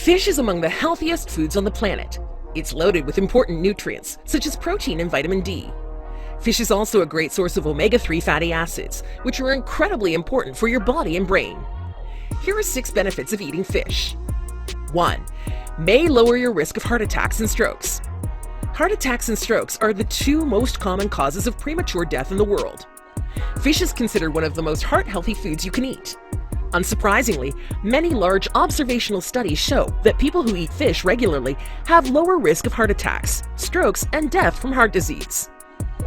Fish is among the healthiest foods on the planet. It's loaded with important nutrients, such as protein and vitamin D. Fish is also a great source of omega-3 fatty acids, which are incredibly important for your body and brain. Here are 6 benefits of eating fish. 1. May lower your risk of heart attacks and strokes. Heart attacks and strokes are the 2 most common causes of premature death in the world. Fish is considered one of the most heart-healthy foods you can eat. Unsurprisingly, many large observational studies show that people who eat fish regularly have lower risk of heart attacks, strokes, and death from heart disease.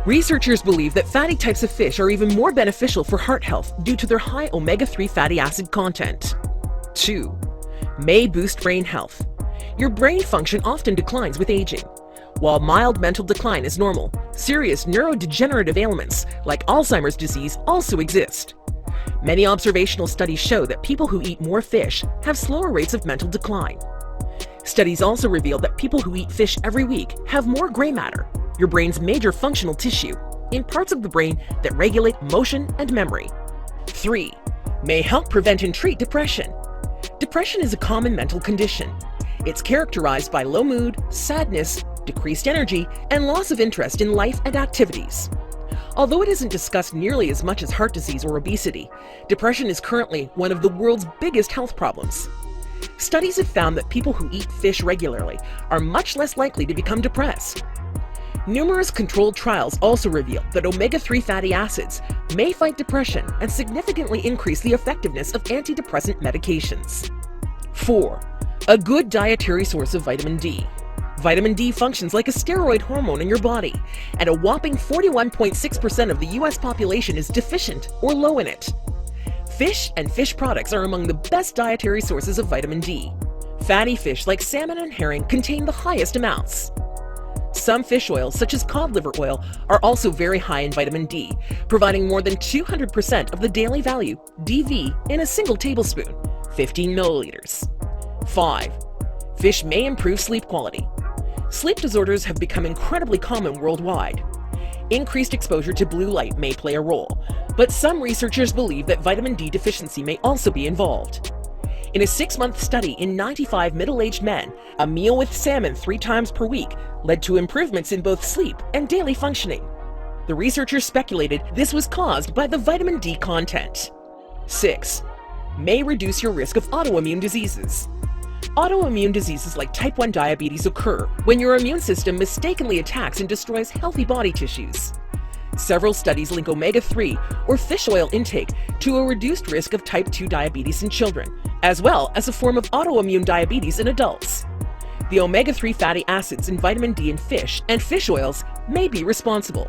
Researchers believe that fatty types of fish are even more beneficial for heart health due to their high omega-3 fatty acid content. 2. May boost brain health. Your brain function often declines with aging. While mild mental decline is normal, serious neurodegenerative ailments like Alzheimer's disease also exist. Many observational studies show that people who eat more fish have slower rates of mental decline. Studies also reveal that people who eat fish every week have more gray matter, your brain's major functional tissue, in parts of the brain that regulate motion and memory. 3. May help prevent and treat depression. Depression is a common mental condition. It's characterized by low mood, sadness, decreased energy, and loss of interest in life and activities. Although it isn't discussed nearly as much as heart disease or obesity, depression is currently one of the world's biggest health problems. Studies have found that people who eat fish regularly are much less likely to become depressed. Numerous controlled trials also reveal that omega-3 fatty acids may fight depression and significantly increase the effectiveness of antidepressant medications. 4. A good dietary source of vitamin D. Vitamin D functions like a steroid hormone in your body, and a whopping 41.6% of the US population is deficient or low in it. Fish and fish products are among the best dietary sources of vitamin D. Fatty fish like salmon and herring contain the highest amounts. Some fish oils, such as cod liver oil, are also very high in vitamin D, providing more than 200% of the daily value, DV, in a single tablespoon, 15 milliliters. 5. Fish may improve sleep quality. Sleep disorders have become incredibly common worldwide. Increased exposure to blue light may play a role, but some researchers believe that vitamin D deficiency may also be involved. In a 6-month study in 95 middle-aged men, a meal with salmon 3 times per week led to improvements in both sleep and daily functioning. The researchers speculated this was caused by the vitamin D content. 6. May reduce your risk of autoimmune diseases. Autoimmune diseases like type 1 diabetes occur when your immune system mistakenly attacks and destroys healthy body tissues. Several studies link omega-3 or fish oil intake to a reduced risk of type 2 diabetes in children, as well as a form of autoimmune diabetes in adults. The omega-3 fatty acids in vitamin D in fish and fish oils may be responsible.